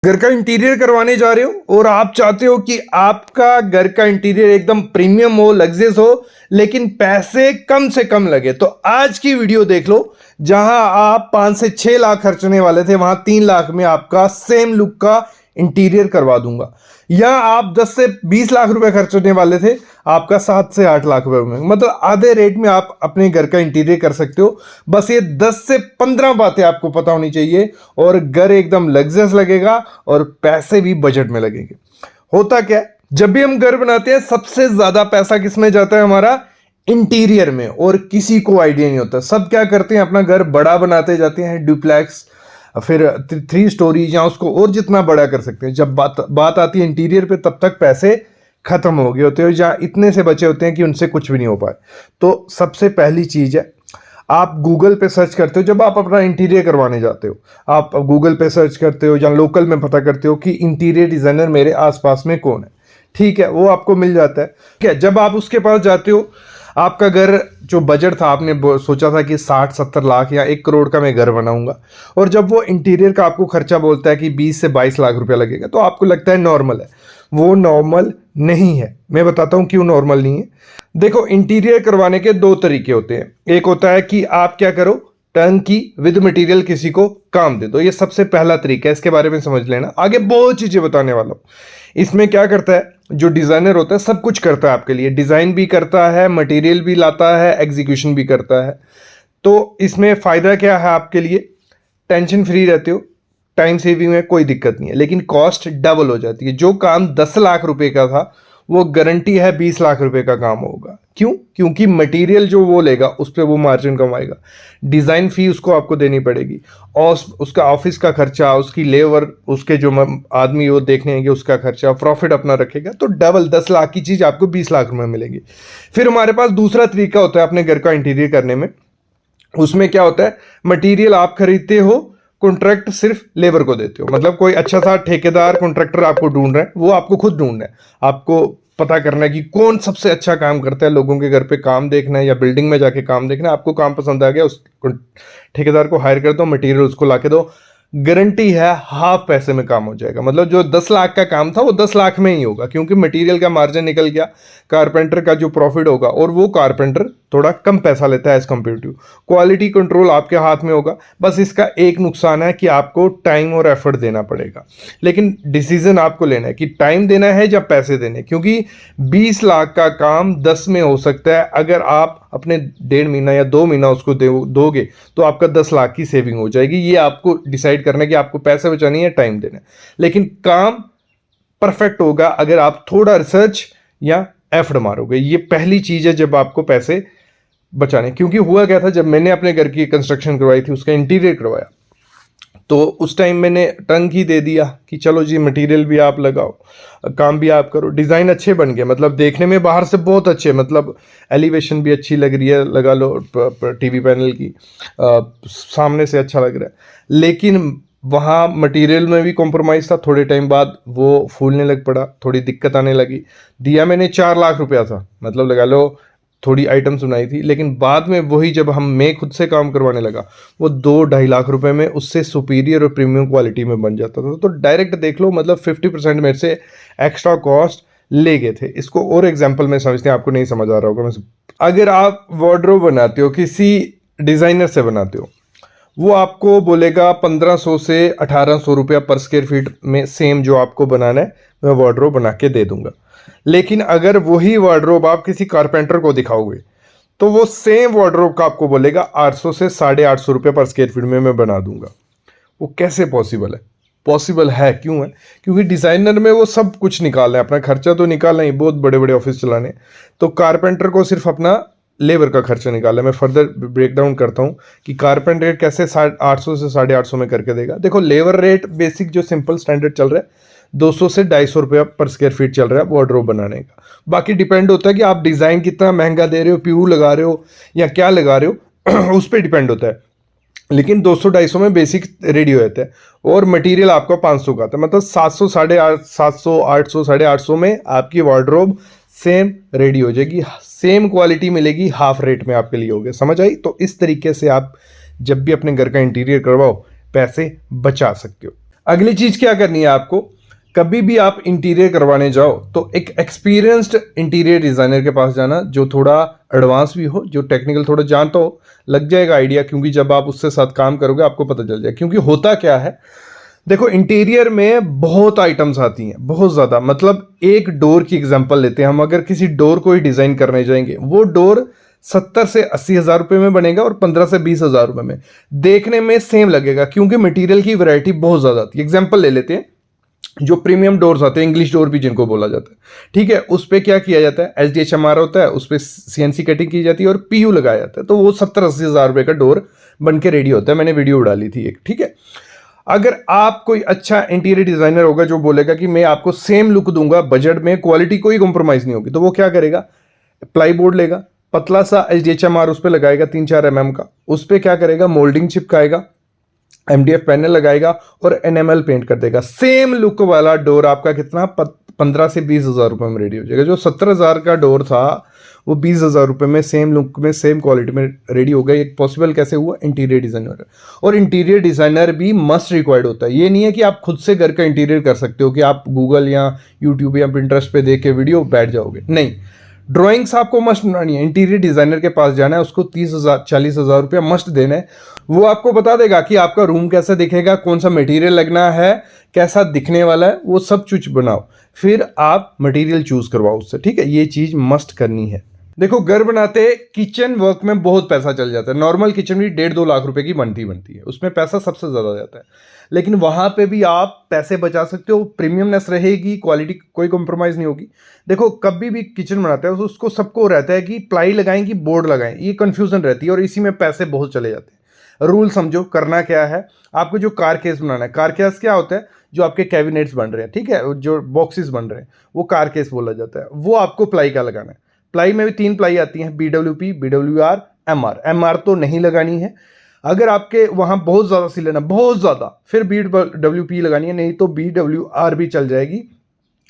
घर का इंटीरियर करवाने जा रहे हो और आप चाहते हो कि आपका घर का इंटीरियर एकदम प्रीमियम हो, लग्जरियस हो, लेकिन पैसे कम से कम लगे, तो आज की वीडियो देख लो। जहां आप 5 से 6 लाख खर्चने वाले थे, वहां 3 लाख में आपका सेम लुक का इंटीरियर करवा दूंगा। या आप 10 से 20 लाख रुपए खर्चने वाले थे, आपका 7 से 8 लाख रुपए में, मतलब आधे रेट में आप अपने घर का इंटीरियर कर सकते हो। बस ये 10 से 15 बातें आपको पता होनी चाहिए और घर एकदम लग्जरियस लगेगा और पैसे भी बजट में लगेंगे। होता क्या है, जब भी हम घर बनाते हैं सबसे ज्यादा पैसा किस में जाता है? हमारा इंटीरियर में। और किसी को आइडिया नहीं होता, सब क्या करते हैं, अपना घर बड़ा बनाते जाते हैं, डुप्लेक्स, फिर 3 स्टोरी, या उसको और जितना बड़ा कर सकते हैं। जब बात आती है इंटीरियर पे, तब तक पैसे खत्म हो गए होते हैं, जहाँ इतने से बचे होते हैं कि उनसे कुछ भी नहीं हो पाए। तो सबसे पहली चीज है, आप गूगल पे सर्च करते हो। जब आप अपना इंटीरियर करवाने जाते हो, आप गूगल पे सर्च करते हो या लोकल में पता करते हो कि इंटीरियर डिजाइनर मेरे आसपास में कौन है। ठीक है, वो आपको मिल जाता है। ठीक है, जब आप उसके पास जाते हो, आपका घर जो बजट था, आपने सोचा था कि 60-70 लाख या 1 करोड़ का मैं घर बनाऊंगा, और जब वो इंटीरियर का आपको खर्चा बोलता है कि 20 से 22 लाख रुपया लगेगा, तो आपको लगता है नॉर्मल है। वो नॉर्मल नहीं है। मैं बताता हूं क्यों नॉर्मल नहीं है। देखो, इंटीरियर करवाने के 2 तरीके होते हैं। एक होता है कि आप क्या करो, टर्नकी विद मटेरियल किसी को काम दे दो। ये सबसे पहला तरीका है, इसके बारे में समझ लेना। आगे बहुत चीजें बताने वाला हूं। इसमें क्या करता है, जो डिजाइनर होता है सब कुछ करता है आपके लिए, डिजाइन भी करता है, मटेरियल भी लाता है, एग्जीक्यूशन भी करता है। तो इसमें फायदा क्या है आपके लिए? टेंशन फ्री रहते हो, टाइम सेविंग में कोई दिक्कत नहीं है, लेकिन कॉस्ट डबल हो जाती है। जो काम 10 लाख रुपए का था, वो गारंटी है 20 लाख रुपए का काम होगा। क्यों? क्योंकि मटेरियल जो वो लेगा उस पर वो मार्जिन कमाएगा, डिजाइन फी उसको आपको देनी पड़ेगी, और उसका ऑफिस का खर्चा, उसकी लेबर, उसके जो आदमी वो देखने आएंगे उसका खर्चा, प्रॉफिट अपना रखेगा, तो डबल 10 लाख की चीज आपको 20 लाख रुपए मिलेगी। फिर हमारे पास दूसरा तरीका होता है अपने घर का इंटीरियर करने में। उसमें क्या होता है, मटेरियल आप खरीदते हो, कॉन्ट्रैक्ट सिर्फ लेबर को देते हो। मतलब कोई अच्छा सा ठेकेदार कॉन्ट्रैक्टर आपको ढूंढ रहे हैं, वो आपको खुद ढूंढना है। आपको पता करना है कि कौन सबसे अच्छा काम करता है, लोगों के घर पे काम देखना है या बिल्डिंग में जाके काम देखना है। आपको काम पसंद आ गया, उस ठेकेदार को हायर कर दो, मटेरियल उसको लाके दो, गारंटी है हाफ पैसे में काम हो जाएगा। मतलब जो 10 लाख का काम था वो 10 लाख में ही होगा, क्योंकि मटेरियल का मार्जिन निकल गया, कारपेंटर का जो प्रॉफिट होगा, और वो कारपेंटर थोड़ा कम पैसा लेता है एज कंपेरेटिव। क्वालिटी कंट्रोल आपके हाथ में होगा। बस इसका एक नुकसान है कि आपको टाइम और एफर्ट देना पड़ेगा, लेकिन डिसीजन आपको लेना है कि टाइम देना है या पैसे देने, क्योंकि 20 लाख का काम 10 में हो सकता है। अगर आप अपने 1.5 महीना या 2 महीना उसको दोगे, तो आपका 10 लाख की सेविंग हो जाएगी। ये आपको डिसाइड करना है कि आपको पैसे बचानी है, टाइम देना है, लेकिन काम परफेक्ट होगा अगर आप थोड़ा रिसर्च या एफर्ट मारोगे। ये पहली चीज है जब आपको पैसे बचाने। क्योंकि हुआ क्या था, जब मैंने अपने घर की कंस्ट्रक्शन करवाई थी, उसका इंटीरियर करवाया, तो उस टाइम मैंने टंग ही दे दिया कि चलो जी, मटेरियल भी आप लगाओ, काम भी आप करो। डिज़ाइन अच्छे बन गए, मतलब देखने में बाहर से बहुत अच्छे, मतलब एलिवेशन भी अच्छी लग रही है, लगा लो टीवी पैनल की, सामने से अच्छा लग रहा है। लेकिन वहाँ मटेरियल में भी कॉम्प्रोमाइज़ था। थोड़े टाइम बाद वो फूलने लग पड़ा, थोड़ी दिक्कत आने लगी। दिया मैंने 4 लाख रुपया था, मतलब लगा लो थोड़ी आइटम्स बनाई थी, लेकिन बाद में वही जब मैं खुद से काम करवाने लगा, वो 2-2.5 लाख रुपए में उससे सुपीरियर और प्रीमियम क्वालिटी में बन जाता था। तो डायरेक्ट देख लो, मतलब 50% मेरे से एक्स्ट्रा कॉस्ट ले गए थे। इसको और एग्जांपल में समझते हैं, आपको नहीं समझ आ रहा होगा। मैं अगर आप वार्डरोब बनाते हो, किसी डिज़ाइनर से बनाते हो, वो आपको बोलेगा 1500 से 1800 रुपया पर स्क्वायर फीट में सेम जो आपको बनाना है, मैं वार्डरोब बना के दे दूंगा। लेकिन अगर वही वार्डरोब आप किसी कारपेंटर को दिखाओगे, तो वो सेम वार्डरोब का आपको बोलेगा 800 से 850 रुपये पर स्क्वायर फीट में मैं बना दूंगा। वो कैसे पॉसिबल है? पॉसिबल है, क्यों है? क्योंकि डिज़ाइनर में वो सब कुछ निकालना है, अपना खर्चा तो निकालना ही, बहुत बड़े बड़े ऑफिस चलाने। तो कारपेंटर को सिर्फ अपना लेबर का खर्चा निकाला। मैं फर्दर ब्रेक डाउन करता हूँ कि कारपेंटर रेट कैसे 800 से 850 में करके देगा। देखो, लेबर रेट बेसिक जो सिंपल स्टैंडर्ड चल रहा है 200 से 250 रुपया पर स्क्वायर फीट चल रहा है वार्डरोब बनाने का। बाकी डिपेंड होता है कि आप डिज़ाइन कितना महंगा दे रहे हो, पीयू लगा रहे हो या क्या लगा रहे हो उस पर डिपेंड होता है। लेकिन 200-250 में बेसिक रेडी हो जाता है, और मटेरियल आपका 500 का आता है। मतलब 700, 750, 800, 850 में आपकी वार्डरोब सेम रेडी हो जाएगी, सेम क्वालिटी मिलेगी, हाफ रेट में आपके लिए हो गया। समझ आई? तो इस तरीके से आप जब भी अपने घर का इंटीरियर करवाओ, पैसे बचा सकते हो। अगली चीज क्या करनी है आपको, कभी भी आप इंटीरियर करवाने जाओ तो एक एक्सपीरियंस्ड इंटीरियर डिजाइनर के पास जाना, जो थोड़ा एडवांस भी हो, जो टेक्निकल थोड़ा जानता हो। लग जाएगा आइडिया, क्योंकि जब आप उससे साथ काम करोगे आपको पता चल जाएगा। क्योंकि होता क्या है, देखो इंटीरियर में बहुत आइटम्स आती हैं, बहुत ज़्यादा। मतलब एक डोर की एग्जांपल लेते हैं हम, अगर किसी डोर को ही डिज़ाइन करने जाएंगे, वो डोर 70 से 80 हज़ार रुपये में बनेगा और 15 से 20 हज़ार रुपये में देखने में सेम लगेगा, क्योंकि मटेरियल की वैरायटी बहुत ज़्यादा आती है। एग्जांपल ले लेते हैं, जो प्रीमियम डोर्स आते हैं, इंग्लिश डोर भी जिनको बोला जाता है, ठीक है, उस पर क्या किया जाता है, HDHMR होता है, उस पर CNC कटिंग की जाती है और PU लगाया जाता है, तो वो 70-80 हज़ार रुपये का डोर बन के रेडी होता है। मैंने वीडियो डाली थी एक, ठीक है। अगर आप कोई अच्छा इंटीरियर डिजाइनर होगा जो बोलेगा कि मैं आपको सेम लुक दूंगा, बजट में क्वालिटी कोई कॉम्प्रोमाइज नहीं होगी, तो वो क्या करेगा, प्लाई बोर्ड लेगा, पतला सा HDHMR उस पर लगाएगा 3-4 mm का, उस पर क्या करेगा, मोल्डिंग चिपकाएगा, MDF पैनल लगाएगा और एनेमल पेंट कर देगा। सेम लुक वाला डोर आपका कितना, 15 से 20 हज़ार रुपये में रेडी हो जाएगा। जो 70 हज़ार का डोर था वो 20 हज़ार रुपये में सेम लुक में सेम क्वालिटी में रेडी हो गया। ये पॉसिबल कैसे हुआ, इंटीरियर डिजाइनर। और इंटीरियर डिजाइनर भी मस्ट रिक्वायर्ड होता है। ये नहीं है कि आप खुद से घर का इंटीरियर कर सकते हो, कि आप गूगल या यूट्यूब या पिंटरेस्ट पे देख के वीडियो बैठ जाओगे, नहीं। ड्राइंग्स आपको मस्ट बनानी है, इंटीरियर डिजाइनर के पास जाना है, उसको 30,000-40 हज़ार रुपया मस्ट देना है। वो आपको बता देगा कि आपका रूम कैसा दिखेगा, कौन सा मटेरियल लगना है, कैसा दिखने वाला है, वो सब चीज बनाओ, फिर आप मटेरियल चूज करवाओ उससे, ठीक है। ये चीज मस्ट करनी है। देखो घर बनाते किचन वर्क में बहुत पैसा चल जाता है। नॉर्मल किचन भी 1.5-2 लाख रुपए की बनती है, उसमें पैसा सबसे ज्यादा जाता है। लेकिन वहां पे भी आप पैसे बचा सकते हो, प्रीमियमनेस रहेगी, क्वालिटी कोई कॉम्प्रोमाइज नहीं होगी। देखो कभी भी किचन बनाते हैं उसको सबको रहता है कि प्लाई लगाएं कि बोर्ड लगाएं, ये कंफ्यूजन रहती है और इसी में पैसे बहुत चले जाते हैं। रूल समझो, करना क्या है, आपको जो कार केस बनाना है, कार केस क्या होता है, जो आपके कैबिनेट्स बन रहे हैं, ठीक है, जो बॉक्सेस बन रहे हैं वो कार केस बोला जाता है। वो आपको प्लाई का लगाना है। प्लाई में भी 3 प्लाई आती हैं, BWP, BWR, MR। MR तो नहीं लगानी है। अगर आपके वहां बहुत ज्यादा सिलन है, बहुत ज्यादा, फिर BWP लगानी है, नहीं तो BWR भी चल जाएगी,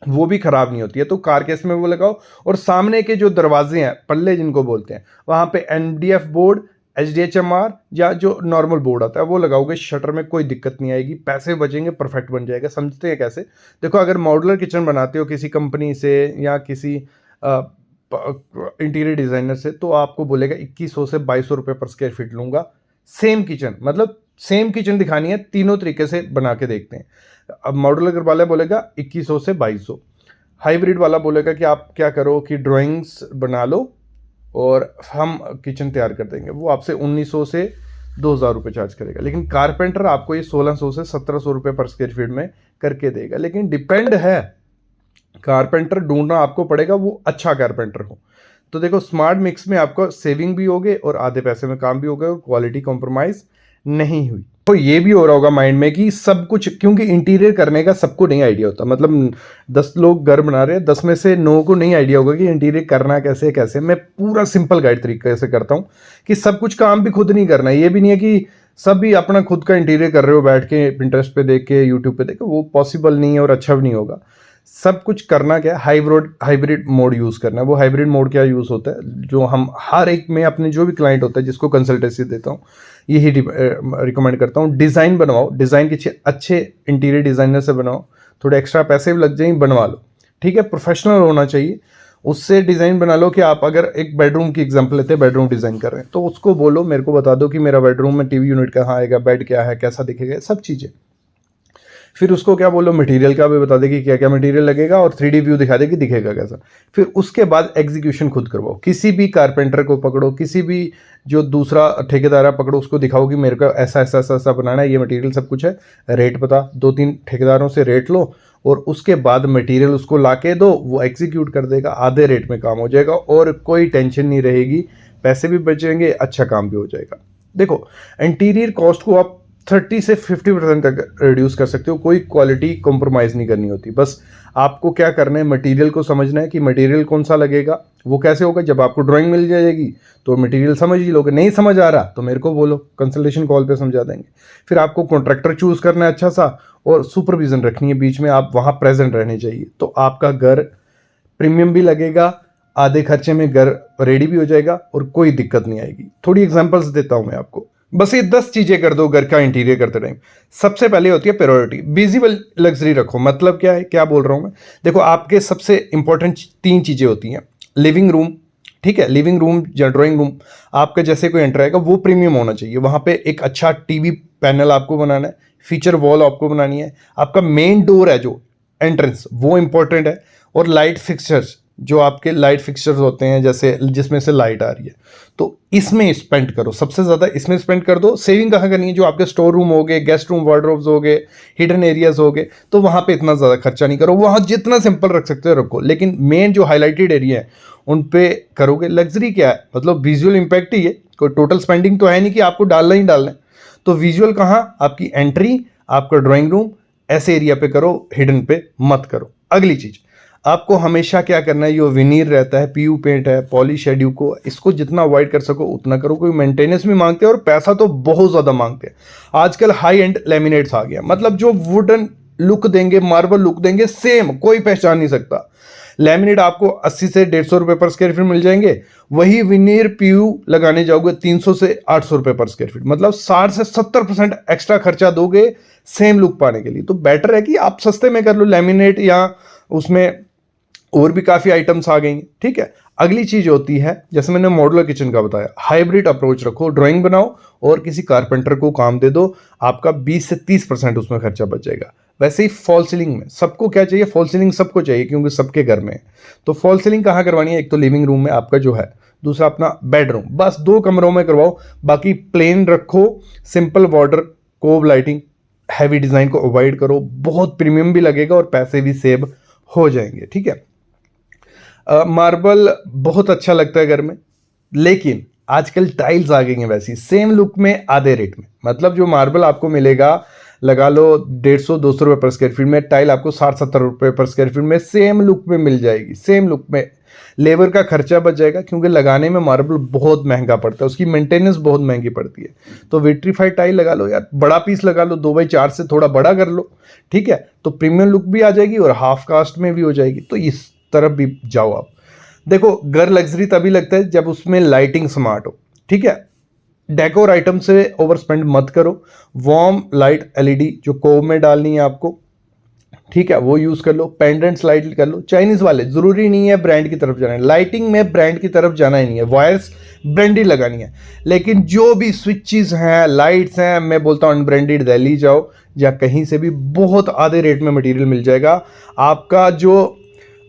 वो भी खराब नहीं होती है। तो कार केस में वो लगाओ। और सामने के जो दरवाजे हैं, पल्ले जिनको बोलते हैं, वहां पे MDF बोर्ड, HDHMR या जो नॉर्मल बोर्ड आता है वो लगाओगे, शटर में कोई दिक्कत नहीं आएगी, पैसे बचेंगे, परफेक्ट बन जाएगा। समझते हैं कैसे? देखो अगर मॉड्यूलर किचन बनाते हो किसी कंपनी से या किसी इंटीरियर डिजाइनर से, तो आपको बोलेगा 2100 से 2200 रुपये पर स्क्वायर फीट लूंगा। सेम किचन, मतलब सेम किचन दिखानी है, तीनों तरीके से बना के देखते हैं। अब मॉड्यूलर वाला बोलेगा 2100 से 2200। हाइब्रिड वाला बोलेगा कि आप क्या करो कि ड्राइंग्स बना लो और हम किचन तैयार कर देंगे, वो आपसे 1900 से 2000 रुपये चार्ज करेगा। लेकिन कारपेंटर आपको ये 1600 से 1700 रुपये पर स्क्वायर फीट में करके देगा। लेकिन डिपेंड है, कारपेंटर ढूंढना आपको पड़ेगा, वो अच्छा कारपेंटर हो। तो देखो स्मार्ट मिक्स में आपको सेविंग भी होगी और आधे पैसे में काम भी होगा और क्वालिटी कॉम्प्रोमाइज नहीं हुई। तो ये भी हो रहा होगा माइंड में कि सब कुछ, क्योंकि इंटीरियर करने का सबको नहीं आइडिया होता। मतलब 10 लोग घर बना रहे हैं, 10 में से 9 को नहीं आइडिया होगा कि इंटीरियर करना कैसे कैसे। मैं पूरा सिंपल गाइड तरीके से करता हूँ कि सब कुछ काम भी खुद नहीं करना है। ये भी नहीं है कि सब भी अपना खुद का इंटीरियर कर रहे हो बैठ के पिंटरेस्ट पे देख के, यूट्यूब पे देख के, वो पॉसिबल नहीं है और अच्छा भी नहीं होगा। सब कुछ करना क्या है, हाइब्रिड मोड यूज करना है। वो हाइब्रिड मोड क्या यूज होता है, जो हम हर एक में अपने जो भी क्लाइंट होता है जिसको कंसल्टेंसी देता हूँ, यही रिकमेंड करता हूँ। डिजाइन बनवाओ, डिजाइन किसी अच्छे इंटीरियर डिजाइनर से बनाओ, थोड़े एक्स्ट्रा पैसे भी लग जाएंगे, बनवा लो, ठीक है। प्रोफेशनल होना चाहिए, उससे डिजाइन बना लो। कि आप अगर एक बेडरूम की एग्जांपल लेते हैं, बेडरूम डिजाइन कर रहे हैं, तो उसको बोलो मेरे को बता दो कि मेरा बेडरूम में टीवी यूनिट कहाँ आएगा, बेड क्या है, कैसा दिखेगा, सब चीजें। फिर उसको क्या बोलो, मटेरियल का भी बता दे कि क्या क्या मटेरियल लगेगा और 3D व्यू दिखा दे कि दिखेगा कैसा। फिर उसके बाद एग्जीक्यूशन खुद करवाओ। किसी भी कारपेंटर को पकड़ो, किसी भी जो दूसरा ठेकेदार पकड़ो, उसको दिखाओ कि मेरे को ऐसा ऐसा ऐसा ऐसा बनाना है, ये मटेरियल सब कुछ है, रेट पता, 2-3 ठेकेदारों से रेट लो और उसके बाद मटेरियल उसको ला के दो, वो एग्जीक्यूट कर देगा, आधे रेट में काम हो जाएगा और कोई टेंशन नहीं रहेगी, पैसे भी बचेंगे, अच्छा काम भी हो जाएगा। देखो इंटीरियर कॉस्ट को आप 30 से 50% तक रिड्यूस कर सकते हो, कोई क्वालिटी कॉम्प्रोमाइज़ नहीं करनी होती। बस आपको क्या करना है, मटेरियल को समझना है कि मटेरियल कौन सा लगेगा। वो कैसे होगा, जब आपको ड्राइंग मिल जाएगी तो मटेरियल समझ ही लोगे। नहीं समझ आ रहा तो मेरे को बोलो, कंसल्टेशन कॉल पे समझा देंगे। फिर आपको कॉन्ट्रैक्टर चूज करना है अच्छा सा और सुपरविजन रखनी है बीच में, आप वहाँ प्रेजेंट रहने चाहिए। तो आपका घर प्रीमियम भी लगेगा, आधे खर्चे में घर रेडी भी हो जाएगा और कोई दिक्कत नहीं आएगी। थोड़ी एग्जांपल्स देता हूँ मैं आपको। बस ये 10 चीजें कर दो घर का इंटीरियर करते टाइम। सबसे पहले होती है प्रायोरिटी, विजिबल लग्जरी रखो। मतलब क्या है, क्या बोल रहा हूं मैं, देखो आपके सबसे इंपॉर्टेंट 3 चीजें होती हैं। लिविंग रूम, ठीक है, लिविंग रूम या ड्राइंग रूम, आपका जैसे कोई एंटर आएगा वो प्रीमियम होना चाहिए। वहां पे एक अच्छा टीवी पैनल आपको बनाना है, फीचर वॉल आपको बनानी है, आपका मेन डोर है जो एंट्रेंस वो इंपॉर्टेंट है, और लाइट फिक्सचर्स, जो आपके लाइट फिक्सचर्स होते हैं जैसे जिसमें से लाइट आ रही है, तो इसमें स्पेंड करो, सबसे ज़्यादा इसमें स्पेंड कर दो। सेविंग कहाँ करनी है, जो आपके स्टोर रूम हो गए, गेस्ट रूम, वार्डरोब्स हो गए, हिडन एरियाज हो गए, तो वहाँ पे इतना ज़्यादा खर्चा नहीं करो, वहाँ जितना सिंपल रख सकते हो रखो, लेकिन मेन जो हाईलाइटेड एरिया है उन पे करोगे। लग्जरी क्या है, मतलब विजुअल इंपैक्ट ही है, कोई टोटल स्पेंडिंग तो है नहीं कि आपको डालना ही डालना है। तो विजुअल कहाँ, आपकी एंट्री, आपका ड्राइंग रूम, ऐसे एरिया पे करो, हिडन पे मत करो। अगली चीज, आपको हमेशा क्या करना है, ये विनीर रहता है, पीयू पेंट है, पॉलिश है, ड्यूको, इसको जितना अवॉइड कर सको उतना करो। कोई मेंटेनेंस भी मांगते हैं और पैसा तो बहुत ज्यादा मांगते हैं। आजकल हाई एंड लेमिनेट्स आ गया, मतलब जो वुडन लुक देंगे, मार्बल लुक देंगे, सेम कोई पहचान नहीं सकता। लैमिनेट आपको 80 से 150 रुपए पर स्क्वायर फीट मिल जाएंगे, वही विनीर पीयू लगाने जाओगे 300 से 800 रुपए पर स्क्वायर फीट, मतलब 60 से 70% एक्स्ट्रा खर्चा दोगे सेम लुक पाने के लिए। तो बेटर है कि आप सस्ते में कर लो लैमिनेट, या उसमें और भी काफी आइटम्स आ गई, ठीक है। अगली चीज होती है, जैसे मैंने मॉड्यूलर किचन का बताया, हाइब्रिड अप्रोच रखो, ड्राइंग बनाओ और किसी कारपेंटर को काम दे दो, आपका 20 से 30% उसमें खर्चा बच जाएगा। वैसे ही फॉल सीलिंग में सबको क्या चाहिए, फॉल सीलिंग सबको चाहिए क्योंकि सबके घर में है। तो फॉल सीलिंग कहाँ करवानी है, एक तो लिविंग रूम में आपका जो है, दूसरा अपना बेडरूम, बस 2 कमरों में करवाओ, बाकी प्लेन रखो, simple border, cob lighting, heavy design को अवॉइड करो, बहुत प्रीमियम भी लगेगा और पैसे भी सेव हो जाएंगे, ठीक है। मार्बल बहुत अच्छा लगता है घर में, लेकिन आजकल टाइल्स आ गई हैं वैसी सेम लुक में आधे रेट में। मतलब जो मार्बल आपको मिलेगा, लगा लो 150-200 रुपये पर स्क्वायर फीट में, टाइल आपको 60-70 रुपये पर स्क्वायर फीट में सेम लुक में मिल जाएगी, सेम लुक में। लेबर का खर्चा बच जाएगा क्योंकि लगाने में मार्बल बहुत महंगा पड़ता है, उसकी मेंटेनेंस बहुत महंगी पड़ती है। तो विट्रीफाइड टाइल लगा लो यार, बड़ा पीस लगा लो, 2x4 से थोड़ा बड़ा कर लो, ठीक है, तो प्रीमियम लुक भी आ जाएगी और हाफ कास्ट में भी हो जाएगी। तो इस तरफ भी जाओ आप। देखो घर लग्जरी तभी लगता है जब उसमें लाइटिंग स्मार्ट हो, ठीक है। डेकोर आइटम से ओवर स्पेंड मत करो, वार्म लाइट एलईडी जो कोब में डालनी है आपको, ठीक है, वो यूज कर लो। पेंडेंट्स लाइट कर लो, चाइनीज वाले, जरूरी नहीं है ब्रांड की तरफ जाना है, लाइटिंग में ब्रांड की तरफ जाना ही नहीं है, वायर्स ब्रांडेड लगानी है। लेकिन जो भी स्विचेस हैं, लाइट्स हैं, मैं बोलता हूँ अनब्रांडेड दिल्ली जाओ या कहीं से भी बहुत आधे रेट में मटेरियल मिल जाएगा। आपका जो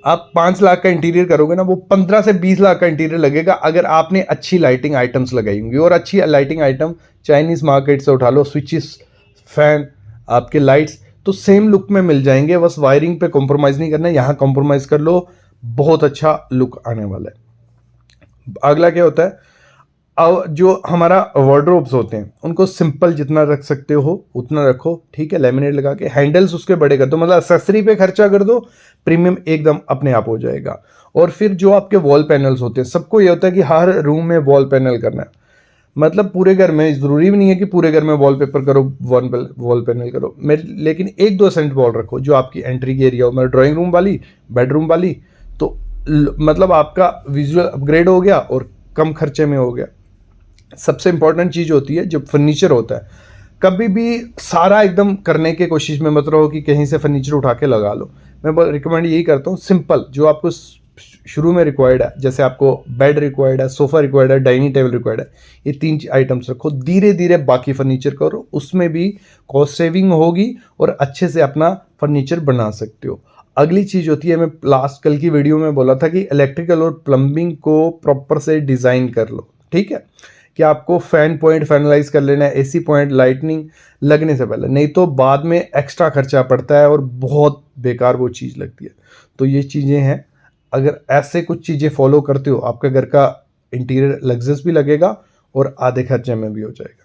आप 5 लाख का इंटीरियर करोगे ना, वो 15 से 20 लाख का इंटीरियर लगेगा अगर आपने अच्छी लाइटिंग आइटम्स लगाई होंगी। और अच्छी लाइटिंग आइटम चाइनीज मार्केट से उठा लो, स्विचेस, फैन, आपके लाइट्स, तो सेम लुक में मिल जाएंगे। बस वायरिंग पे कॉम्प्रोमाइज नहीं करना है, यहाँ कॉम्प्रोमाइज कर लो, बहुत अच्छा लुक आने वाला है। अगला क्या होता है, अब जो हमारा वार्डरोब्स होते हैं उनको सिंपल जितना रख सकते हो उतना रखो, ठीक है, लेमिनेट लगा के। हैंडल्स उसके बड़े कर दो, मतलब एक्सेसरी पे खर्चा कर दो, प्रीमियम एकदम अपने आप हो जाएगा। और फिर जो आपके वॉल पैनल्स होते हैं, सबको ये होता है कि हर रूम में वॉल पैनल करना है, मतलब पूरे घर में, जरूरी भी नहीं है कि पूरे घर में वॉलपेपर करो, वॉल पैनल करो, लेकिन 1-2 सेंट वॉल रखो जो आपकी एंट्री की एरिया हो, मतलब ड्राइंग रूम वाली, बेडरूम वाली, तो मतलब आपका विजुअल अपग्रेड हो गया और कम खर्चे में हो गया। सबसे इंपॉर्टेंट चीज होती है जो फर्नीचर होता है, कभी भी सारा एकदम करने की कोशिश में मत रहो कि कहीं से फर्नीचर उठा के लगा लो। मैं रिकमेंड यही करता हूँ, सिंपल जो आपको शुरू में रिक्वायर्ड है, जैसे आपको बेड रिक्वायर्ड है, सोफा रिक्वायर्ड है, डाइनिंग टेबल रिक्वायर्ड है, ये 3 आइटम्स रखो, धीरे धीरे बाकी फर्नीचर करो, उसमें भी कॉस्ट सेविंग होगी और अच्छे से अपना फर्नीचर बना सकते हो। अगली चीज होती है, मैं लास्ट कल की वीडियो में बोला था कि इलेक्ट्रिकल और प्लम्बिंग को प्रॉपर से डिजाइन कर लो, ठीक है, कि आपको फैन पॉइंट फाइनलाइज कर लेना है, एसी पॉइंट, लाइटनिंग लगने से पहले, नहीं तो बाद में एक्स्ट्रा खर्चा पड़ता है और बहुत बेकार वो चीज़ लगती है। तो ये चीज़ें हैं, अगर ऐसे कुछ चीज़ें फॉलो करते हो, आपके घर का इंटीरियर लग्जरियस भी लगेगा और आधे खर्चे में भी हो जाएगा।